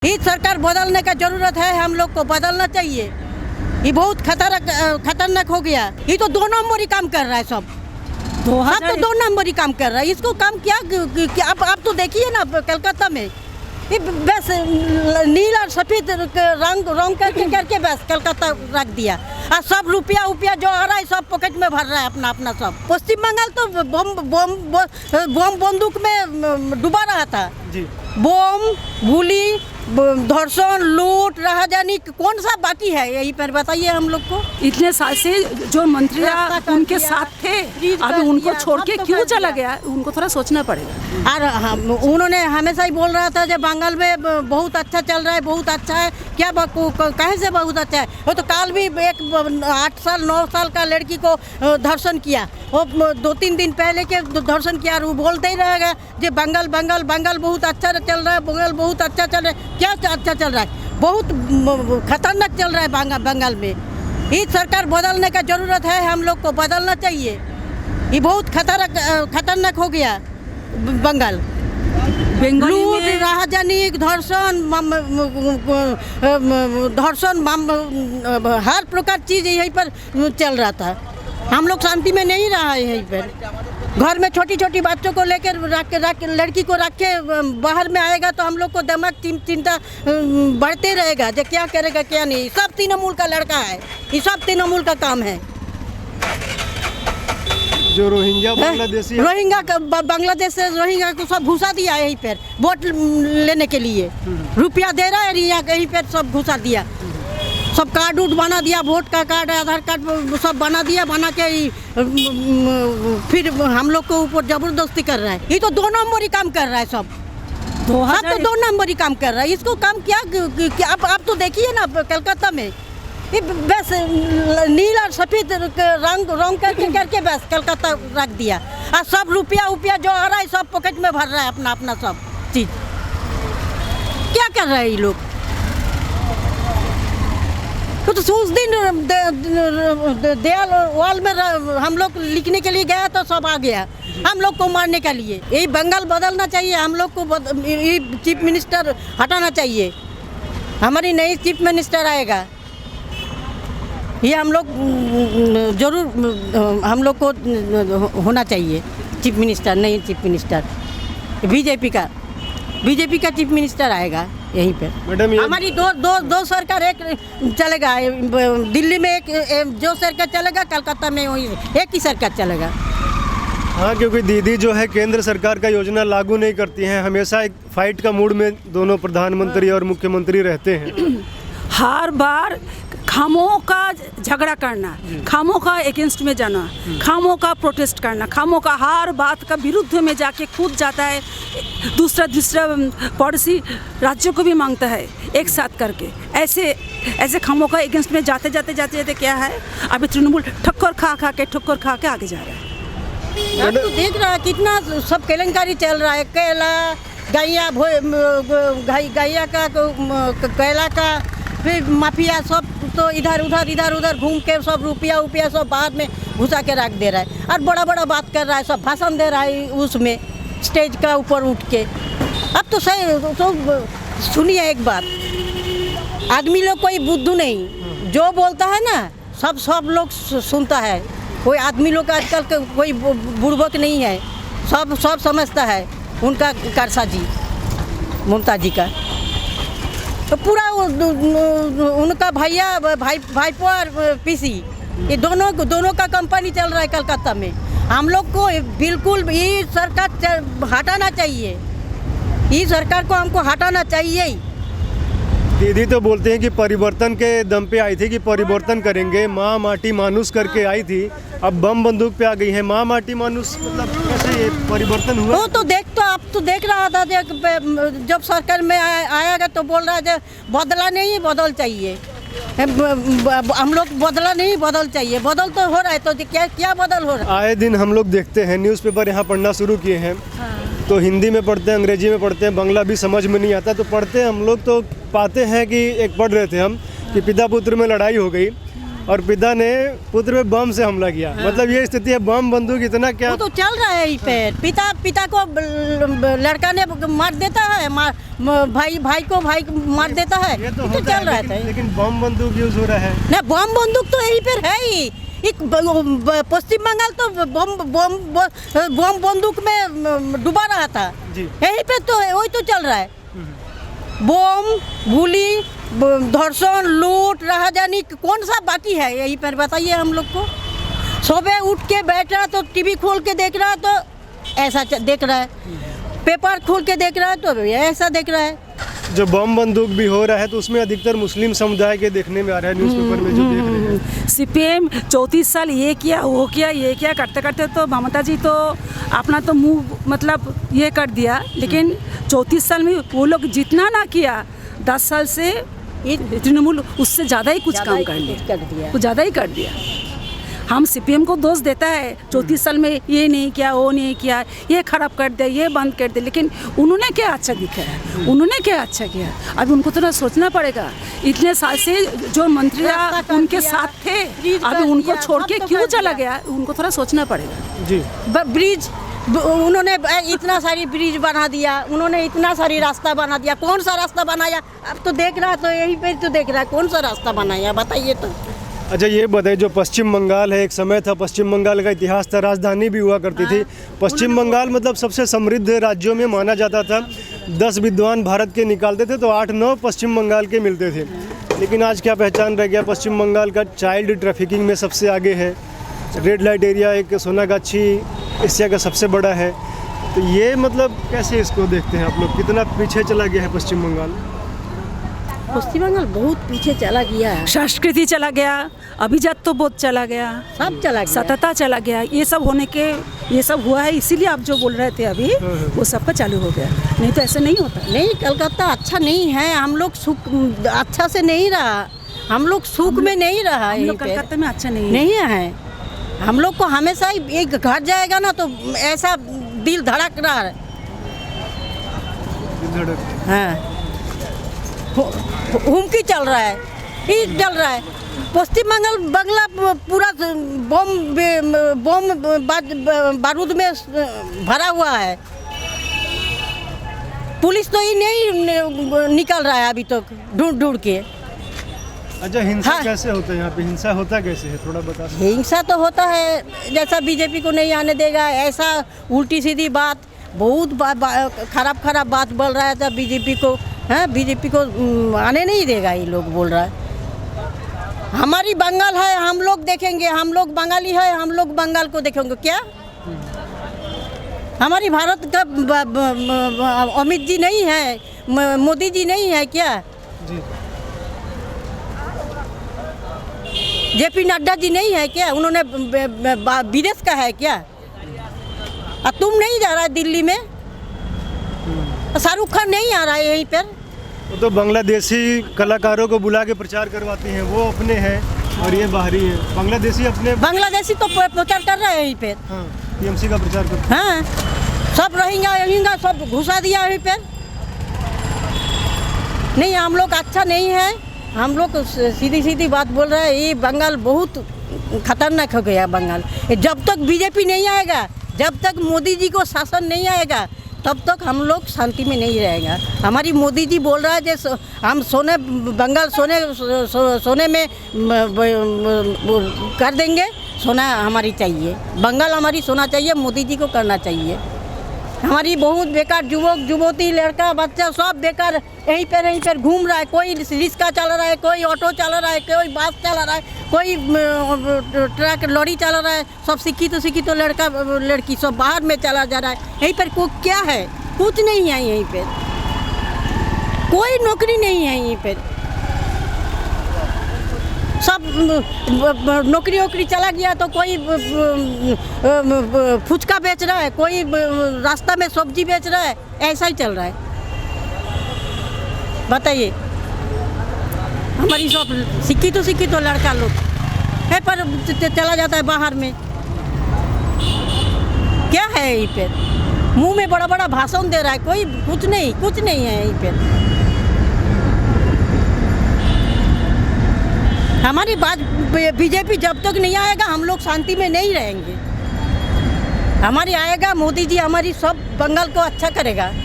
ये सरकार बदलने का जरूरत है, हम लोग को बदलना चाहिए। ये बहुत खतरनाक हो गया। ये तो 2 नंबर ही काम कर रहा है सब तो 2 नंबर ही काम कर रहा है। इसको काम क्या आप तो देखिए ना कलकत्ता में ये बस नीला और सफेद रंग करके बस कलकत्ता रख दिया और सब रुपया जो आ रहा है सब पॉकेट में भर रहा है अपना सब। पश्चिम बंगाल तो बम बंदूक में डूबा रहा था जी। बम गोली धर्षण लूट राहजानी कौन सा बाकी है यही पर बताइए हम लोग को। इतने साल से जो मंत्री उनके साथ थे अभी उनको छोड़ के क्यों चला गया, उनको थोड़ा सोचना पड़ेगा। और उन्होंने हमेशा ही बोल रहा था जब बंगाल में बहुत अच्छा चल रहा है, बहुत अच्छा है। क्या कहे से बहुत अच्छा है? वो तो काल भी एक 8 साल 9 साल का लड़की को धर्षण किया, वो 2-3 दिन पहले के धर्षण किया और वो बोलते ही रहेगा जो बंगाल बहुत अच्छा चल रहा है, बंगाल बहुत अच्छा चल रहा है। क्या अच्छा चल रहा है? बहुत खतरनाक चल रहा है बंगाल में। ये सरकार बदलने का जरूरत है, हम लोग को बदलना चाहिए। ये बहुत खतरनाक हो गया बंगाल। लूट राहजानी धर्षण हर प्रकार चीज यहीं पर चल रहा था। हम लोग शांति में नहीं रहा है। यहीं पर घर में छोटी बच्चों को लेकर लड़की को रख के बाहर में आएगा तो हम लोग को दिमाग चिंता बढ़ते रहेगा जो क्या करेगा क्या नहीं। सब तृणमूल का लड़का है, ये सब तृणमूल का काम है। जो रोहिंग्या बांग्लादेशी बांग्लादेश से रोहिंग्या को सब घुसा दिया यहीं पर वोट लेने के लिए। रुपया दे रहा है यहीं पर सब घुसा दिया, सब कार्ड उड बना दिया, वोट का कार्ड आधार कार्ड सब बना दिया, बना के फिर हम लोग को ऊपर जबरदस्ती कर रहा है। ये तो 2 नंबर ही काम कर रहा है सब तो 2 नंबर ही काम कर रहा है। इसको काम क्या आप तो देखिए ना कलकत्ता में ये बस नीला और सफेद रंग करके बस कलकत्ता रख दिया और सब रुपया जो आ रहा है सब पॉकेट में भर रहा है अपना सब चीज। क्या कर रहे हैं ये लोग? तो उस दिन देवाल वॉल में हम लोग लिखने के लिए गया तो सब आ गया हम लोग को मारने के लिए। यही बंगाल बदलना चाहिए, हम लोग को ये चीफ मिनिस्टर हटाना चाहिए। हमारी नई चीफ मिनिस्टर आएगा, ये हम लोग जरूर हम लोग को होना चाहिए चीफ मिनिस्टर, नई चीफ मिनिस्टर। बीजेपी का चीफ मिनिस्टर आएगा यहीं पे। मैडम हमारी दो सरकार एक चलेगा, दिल्ली में एक जो सरकार चलेगा, कलकत्ता में वही एक ही सरकार चलेगा। हाँ, क्योंकि दीदी जो है केंद्र सरकार का योजना लागू नहीं करती हैं, हमेशा एक फाइट का मूड में दोनों प्रधानमंत्री और मुख्यमंत्री रहते हैं। हर बार खामों का झगड़ा करना, खामों का अगेंस्ट में जाना, खामों का प्रोटेस्ट करना, खामों का हर बात का विरुद्ध में जाके कूद जाता है। दूसरा पड़ोसी राज्यों को भी मांगता है एक साथ करके। ऐसे खामों का अगेंस्ट में जाते क्या है, अभी तृणमूल ठक्कर खा के आगे जा रहा है। अब तो देख रहा है कितना सब केलेंकारी चल रहा है। गैया का कैला का फिर माफिया सब तो इधर उधर घूम के सब रुपया सब बाहर में घुसा के रख दे रहा है और बड़ा बात कर रहा है, सब भाषण दे रहा है उसमें स्टेज का ऊपर उठ के। अब तो सही तो सुनिए एक बात, आदमी लोग कोई बुद्धू नहीं, जो बोलता है ना सब लोग सुनता है। कोई आदमी लोग आजकल कोई बुड़बक नहीं है, सब समझता है उनका कारसाजी ममता जी का। तो पूरा उनका भाईपो और पीसी ये दोनों का कंपनी चल रहा है कलकत्ता में। हम लोग को बिल्कुल ये सरकार हटाना चाहिए, ये सरकार को हमको हटाना चाहिए। दीदी तो बोलते हैं कि परिवर्तन के दम पे आई थी कि परिवर्तन करेंगे, माँ माटी मानुस करके आई थी, अब बम बंदूक पे आ गई है। माँ माटी मानुस मतलब कैसे परिवर्तन हुआ? वो तो आप तो देख रहा था जब सरकार में आएगा तो बोल रहा है बदला नहीं बदल चाहिए, हम लोग बदला नहीं बदल चाहिए। बदल तो हो रहा है, तो क्या बदल हो रहा है? आए दिन हम लोग देखते हैं न्यूज़पेपर यहाँ पढ़ना शुरू किए हैं। तो हिंदी में पढ़ते हैं, अंग्रेजी में पढ़ते हैं, बांग्ला भी समझ में नहीं आता तो पढ़ते हैं हम लोग तो पाते हैं कि एक पढ़ रहे थे हम कि पिता पुत्र में लड़ाई हो गई और पिता ने पुत्र पे बम से हमला किया। मतलब ये स्थिति है, बम बंदूक इतना क्या। वो तो चल रहा है यहीं पे। पिता को लड़का ने मार देता है, भाई को मार देता है। ये तो चल रहा है। लेकिन बम बंदूक यूज हो रहा है ना, बम बंदूक तो यहीं पर है ही। एक पश्चिम बंगाल तो बम बंदूक में डूबा रहा था जी। यहीं पे तो है, वही तो चल रहा है। बम, गोली, धर्षण, लूट, राहजानी, कौन सा बाकी है यहीं पर बताइए हम लोग को। सुबह उठ के बैठ रहा तो टीवी खोल के देख रहा तो ऐसा देख रहा है, पेपर खोल के देख रहा है तो ऐसा देख रहा है। जो बम बंदूक भी हो रहा है तो उसमें अधिकतर मुस्लिम समुदाय के देखने में आ रहा है न्यूज़पेपर में जो देख रहे हैं। सीपीएम 34 साल ये किया वो किया ये किया करते करते तो ममता जी तो अपना तो मुंह मतलब ये कर दिया, लेकिन 34 साल में वो लोग जितना ना किया 10 साल से तृणमूल उससे ज़्यादा ही कुछ काम कर लिया, कुछ ज़्यादा ही कर दिया। हम सीपीएम को दोष देता है 34 साल में ये नहीं किया वो नहीं किया, ये खराब कर दिया ये बंद कर दिया, लेकिन उन्होंने क्या अच्छा दिखा है, उन्होंने क्या अच्छा किया। अभी उनको थोड़ा सोचना पड़ेगा। इतने साल से जो मंत्री उनके साथ थे अभी उनको छोड़ के क्यों चला गया, उनको थोड़ा सोचना पड़ेगा जी। ब्रिज उन्होंने इतना सारी ब्रिज बना दिया, उन्होंने इतना सारी रास्ता बना दिया। कौन सा रास्ता बनाया? अब तो देख रहा तो यहीं पे तो देख रहा है कौन सा रास्ता बनाया बताइए तो। अच्छा ये बताइए, जो पश्चिम बंगाल है, एक समय था पश्चिम बंगाल का इतिहास था, राजधानी भी हुआ करती थी। पश्चिम बंगाल मतलब सबसे समृद्ध राज्यों में माना जाता था। 10 विद्वान भारत के निकालते थे तो 8-9 पश्चिम बंगाल के मिलते थे। लेकिन आज क्या पहचान रह गया, पश्चिम बंगाल का चाइल्ड ट्रैफिकिंग में सबसे आगे है। रेड लाइट एरिया एक सोनागाछी एशिया का सबसे बड़ा है। तो ये मतलब कैसे इसको देखते हैं आप लोग, कितना पीछे चला गया है पश्चिम बंगाल? पश्चिम बंगाल बहुत पीछे चला गया है। संस्कृति चला गया, अभिजात तो बहुत चला गया, सब चला गया, सतता चला गया। ये सब होने के ये सब हुआ है, इसीलिए आप जो बोल रहे थे अभी वो सबका चालू हो गया, नहीं तो ऐसे नहीं होता। नहीं, कलकत्ता अच्छा नहीं है। हम लोग सुख अच्छा से नहीं रहा, हम लोग सुख में नहीं रहा। हम लोग कलकत्ता में अच्छा नहीं है। हम लोग को हमेशा एक घर जाएगा ना तो ऐसा दिल धड़क रहा है। हाँ, हुमकी चल रहा है, ईद चल रहा है। पश्चिम बंगाल पूरा बम बारूद में भरा हुआ है। पुलिस तो ये नहीं निकल रहा है अभी तक ढूंढ के। अच्छा, हिंसा कैसे होता है यहाँ पे? हिंसा होता कैसे है, थोड़ा बता सकते? हिंसा तो होता है जैसा बीजेपी को नहीं आने देगा, ऐसा उल्टी सीधी बात, बहुत खराब बात बोल रहा था बीजेपी को। हाँ, बीजेपी को आने नहीं देगा ये लोग बोल रहा है। हमारी बंगाल है, हम लोग देखेंगे, हम लोग बंगाली है, हम लोग बंगाल को देखेंगे क्या? हमारी भारत का अमित जी नहीं है, मोदी जी नहीं है क्या? जी। जेपी नड्डा जी नहीं है क्या? उन्होंने विदेश का है क्या? और तुम नहीं जा रहा है दिल्ली में? शाहरुख खान नहीं आ रहा है यहीं पर? तो बांग्लादेशी कलाकारों को बुला के प्रचार करवाते हैं, वो अपने हैं और ये बाहरी है। बांग्लादेशी तो प्रचार कर रहे हैं यहीं पे। हाँ, टीएमसी का प्रचार करते हैं। हाँ, सब रहेंगे सब घुसा दिया यहीं पर। नहीं, हम लोग अच्छा नहीं है। हम लोग सीधी बात बोल रहे हैं। ये बंगाल बहुत खतरनाक हो गया बंगाल। जब तक बीजेपी नहीं आएगा, जब तक मोदी जी को शासन नहीं आएगा, तब तक हम लोग शांति में नहीं रहेगा। हमारी मोदी जी बोल रहा है कि हम बंगाल सोने में कर देंगे। सोना हमारी चाहिए, बंगाल हमारी सोना चाहिए, मोदी जी को करना चाहिए। हमारी बहुत बेकार युवती लड़का बच्चा सब बेकार यहीं पर घूम रहा है। कोई रिक्शा चला रहा है, कोई ऑटो चला रहा है, कोई बस चला रहा है, कोई ट्रक लॉरी चला रहा है। सब शिक्षित लड़का लड़की सब बाहर में चला जा रहा है। यहीं पर को क्या है? कुछ नहीं है यहीं पर, कोई नौकरी नहीं है यहीं पर। सब नौकरी चला गया तो कोई फुचका बेच रहा है, कोई रास्ता में सब्जी बेच रहा है, ऐसा ही चल रहा है। बताइए, हमारी सब शिक्षित लड़का लोग है पर चला जाता है बाहर में। क्या है यहीं पे? मुंह में बड़ा भाषण दे रहा है, कोई कुछ नहीं है यहीं पे। हमारी बात बीजेपी जब तक नहीं आएगा हम लोग शांति में नहीं रहेंगे। हमारी आएगा मोदी जी, हमारी सब बंगाल को अच्छा करेगा।